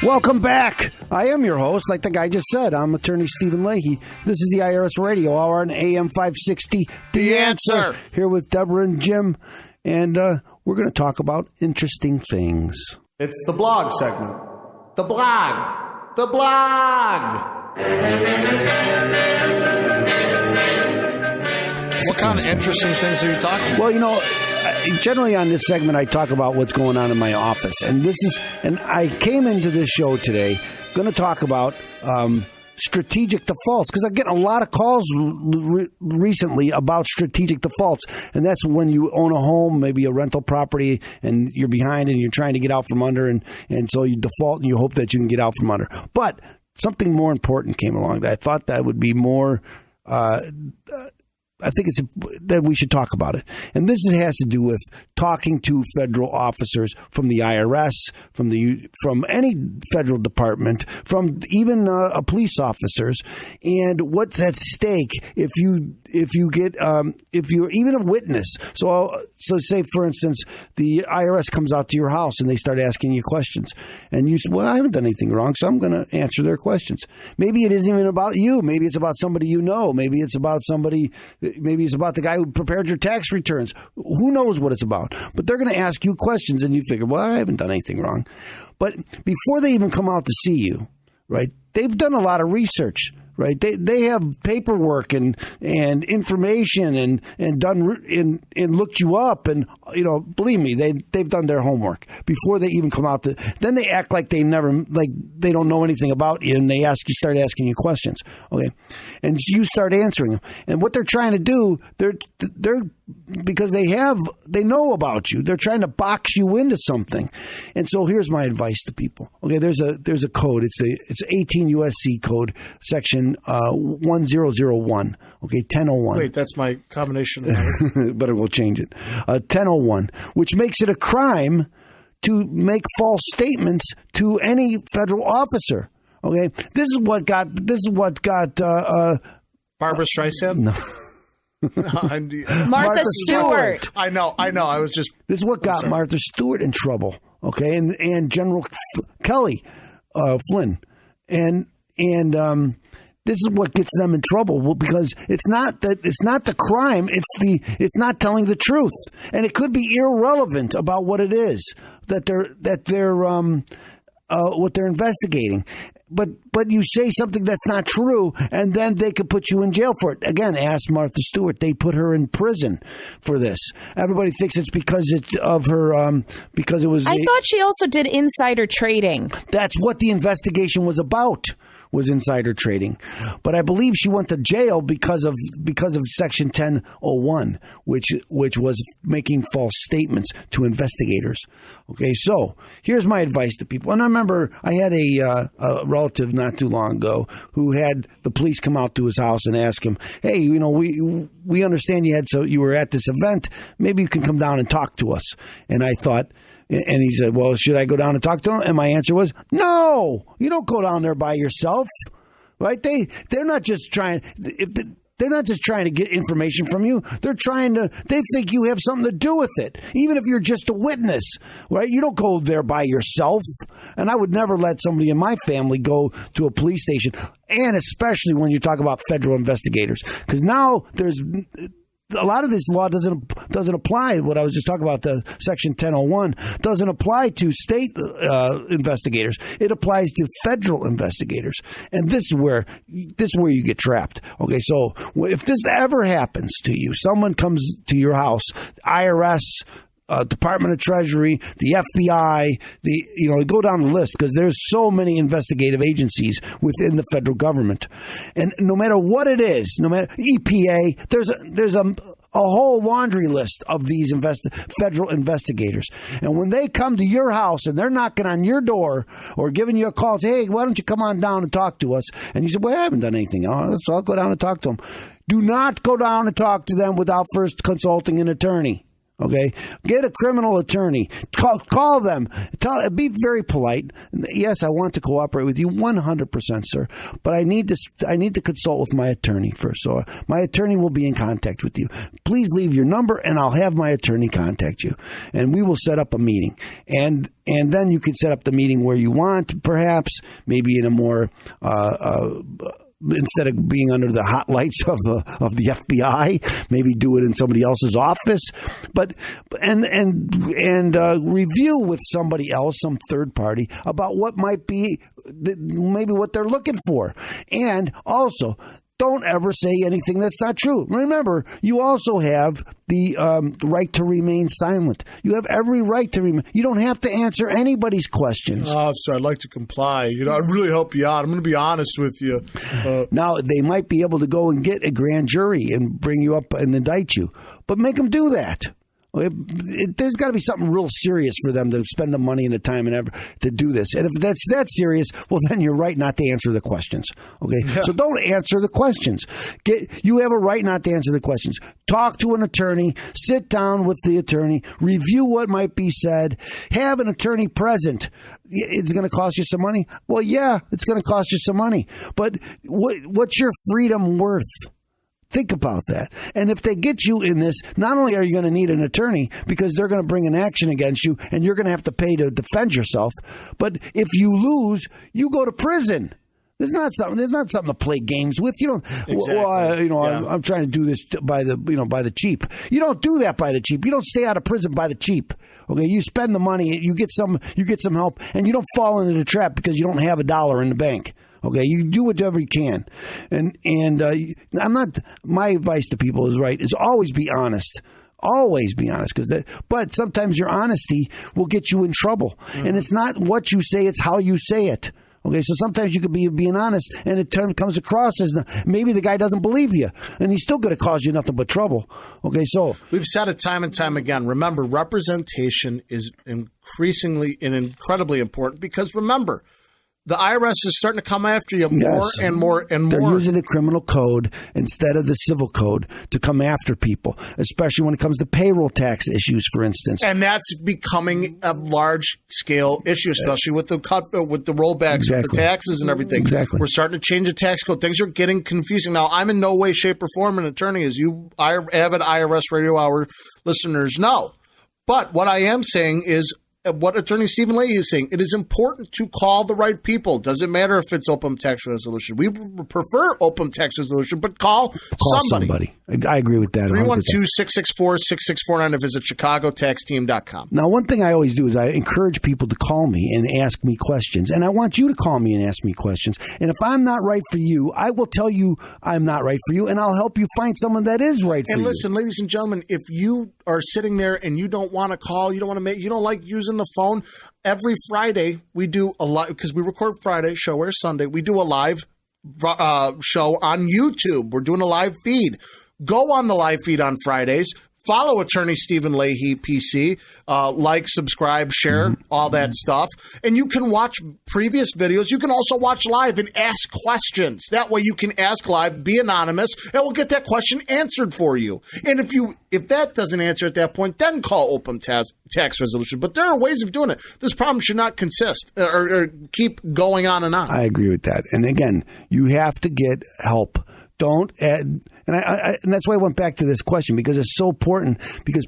Welcome back. I am your host, like the guy just said. I'm Attorney Steven Leahy. This is the IRS Radio Hour on AM560 The Answer. Here with Deborah and Jim, and we're going to talk about interesting things. It's the blog segment. The blog. The blog. What kind of interesting things are you talking about? Well, you know, generally on this segment, I talk about what's going on in my office. And I came into this show today going to talk about strategic defaults, because I get a lot of calls recently about strategic defaults. And that's when you own a home, maybe a rental property, and you're behind and you're trying to get out from under. And so you default and you hope that you can get out from under. But something more important came along that I thought that would be more I think it's that we should talk about it. And this has to do with talking to federal officers from the IRS, from any federal department, from even police officers, and what's at stake if you're even a witness. So say, for instance, the IRS comes out to your house and they start asking you questions, and you say, well, I haven't done anything wrong, so I'm going to answer their questions. Maybe it isn't even about you. Maybe it's about somebody you know. Maybe it's about the guy who prepared your tax returns. Who knows what it's about? But they're going to ask you questions, and you figure, well, I haven't done anything wrong. But before they even come out to see you, right, they've done a lot of research. Right, they have paperwork and information and done and looked you up, and believe me, they've done their homework before they even come out to. Then they act like they don't know anything about you, and they start asking you questions. Okay, and you start answering them. And what they're trying to do, they're because they know about you. They're trying to box you into something. And so here's my advice to people. Okay, there's a code. It's 18 USC code section 1001. Okay, 1001. Wait, that's my combination. But we'll change it. 1001, which makes it a crime to make false statements to any federal officer. Okay, this is what got Barbara Streisand. No. Martha Stewart. I know. I was just. This is what got Martha Stewart in trouble. Okay, and General Kelly Flynn, and this is what gets them in trouble. Well, because it's not the crime. It's not telling the truth, and it could be irrelevant about what it is that they're what they're investigating. But you say something that's not true, and then they could put you in jail for it. Again, ask Martha Stewart. They put her in prison for this. Everybody thinks it's because of her, because it was. I thought she also did insider trading. That's what the investigation was about. Was insider trading, but I believe she went to jail because of Section 1001, which was making false statements to investigators. Okay, so here's my advice to people. And I remember I had a relative not too long ago who had the police come out to his house and ask him, "Hey, we understand you were at this event. Maybe you can come down and talk to us." And I thought. And he said, well, should I go down and talk to him? And my answer was, no, you don't go down there by yourself, right? They're not just trying to get information from you. They think you have something to do with it, even if you're just a witness, right? You don't go there by yourself. And I would never let somebody in my family go to a police station, and especially when you talk about federal investigators, because now there's a lot of this law doesn't apply. What I was just talking about, the Section 1001, doesn't apply to state investigators. It applies to federal investigators, and this is where you get trapped. Okay, so if this ever happens to you, someone comes to your house, IRS. Department of Treasury, the FBI, go down the list, because there's so many investigative agencies within the federal government, and no matter what it is, no matter EPA, there's a whole laundry list of these federal investigators. And when they come to your house and they're knocking on your door or giving you a call, say, hey, why don't you come on down and talk to us? And you say, well, I haven't done anything, so I'll go down and talk to them. Do not go down and talk to them without first consulting an attorney. Okay, get a criminal attorney. Call them. Be very polite. Yes, I want to cooperate with you 100%, sir. But I need to consult with my attorney first. So my attorney will be in contact with you. Please leave your number, and I'll have my attorney contact you, and we will set up a meeting. And then you can set up the meeting where you want, perhaps, maybe in a more instead of being under the hot lights of the FBI, maybe do it in somebody else's office, but review with somebody else, some third party, about what might be maybe what they're looking for, and also. Don't ever say anything that's not true. Remember, you also have the right to remain silent. You have every right to remain. You don't have to answer anybody's questions. Officer, I'd like to comply. I'd really help you out. I'm going to be honest with you. Now, they might be able to go and get a grand jury and bring you up and indict you, but make them do that. There's got to be something real serious for them to spend the money and the time and effort to do this. And if that's that serious, well, then you're right not to answer the questions. Okay, yeah. So don't answer the questions. You have a right not to answer the questions. Talk to an attorney. Sit down with the attorney. Review what might be said. Have an attorney present. It's going to cost you some money. Well, yeah, it's going to cost you some money. But what's your freedom worth? Think about that. And if they get you in this, not only are you going to need an attorney because they're going to bring an action against you and you're going to have to pay to defend yourself, but if you lose, you go to prison. There's not something to play games with. You don't. Exactly. I'm trying to do this by the cheap. You don't do that by the cheap. You don't stay out of prison by the cheap. Okay, you spend the money, you get some help, and you don't fall into the trap because you don't have $1 in the bank. Okay, you do whatever you can, and I'm not. My advice to people is always be honest. Always be honest, but sometimes your honesty will get you in trouble, and it's not what you say; it's how you say it. Okay, so sometimes you could be being honest, and it comes across as maybe the guy doesn't believe you, and he's still going to cause you nothing but trouble. Okay, so we've said it time and time again. Remember, representation is increasingly and incredibly important because remember. The IRS is starting to come after you more and more and more. They're using the criminal code instead of the civil code to come after people, especially when it comes to payroll tax issues, for instance. And that's becoming a large-scale issue, especially with the rollbacks of the taxes and everything. Exactly. We're starting to change the tax code. Things are getting confusing. Now, I'm in no way, shape, or form an attorney, as you avid IRS Radio Hour listeners know. But what I am saying is, what Attorney Steven Leahy is saying, it is important to call the right people. Doesn't matter if it's open tax resolution. We prefer open tax resolution, but call somebody. I agree with that. 312-664-6649 to visit chicagotaxteam.com. Now, one thing I always do is I encourage people to call me and ask me questions. And I want you to call me and ask me questions. And if I'm not right for you, I will tell you I'm not right for you, and I'll help you find someone that is right for you. And listen, ladies and gentlemen, if you are sitting there and you don't want to call, you don't like using the phone, every Friday we do a live, because we record Friday, show airs Sunday, we do a live show on YouTube. We're doing a live feed. Go on the live feed on Fridays. Follow Attorney Steven Leahy, PC. Like, subscribe, share, all that stuff. And you can watch previous videos. You can also watch live and ask questions. That way you can ask live, be anonymous, and we'll get that question answered for you. And if that doesn't answer at that point, then call open tax resolution. But there are ways of doing it. This problem should not consist or keep going on and on. I agree with that. And again, you have to get help. Don't add, and that's why I went back to this question, because it's so important, because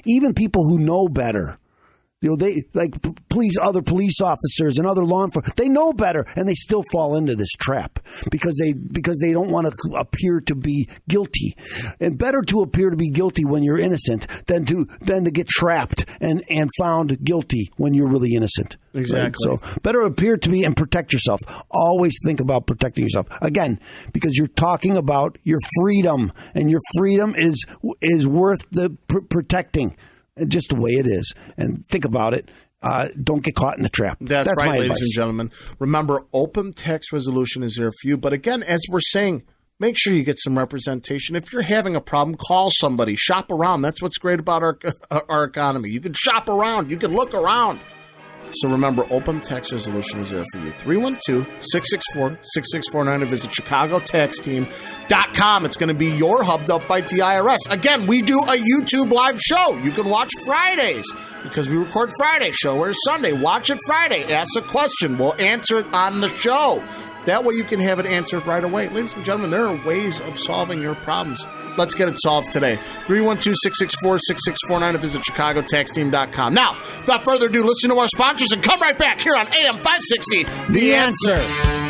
even people who know better, they like other police officers and other law enforcement, they know better, and they still fall into this trap because they don't want to appear to be guilty. And better to appear to be guilty when you're innocent than to get trapped and found guilty when you're really innocent. Exactly. Right? So better appear to be and protect yourself. Always think about protecting yourself. Again, because you're talking about your freedom, and your freedom is worth the protecting. Just the way it is. And think about it. Don't get caught in the trap. That's right, my ladies advice. and gentlemen. Remember, open tax resolution is there for you. But again, as we're saying, make sure you get some representation. If you're having a problem, call somebody. Shop around. That's what's great about our economy. You can shop around. You can look around. So remember, open tax resolution is there for you. 312-664-6649 or visit ChicagoTaxTeam.com. It's going to be your hub to fight the IRS. Again, we do a YouTube live show. You can watch Fridays because we record Friday. Show where's Sunday. Watch it Friday. Ask a question. We'll answer it on the show. That way you can have it answered right away. Ladies and gentlemen, there are ways of solving your problems. Let's get it solved today. 312-664-6649 or visit ChicagoTaxTeam.com. Now, without further ado, listen to our sponsors and come right back here on AM560 The Answer.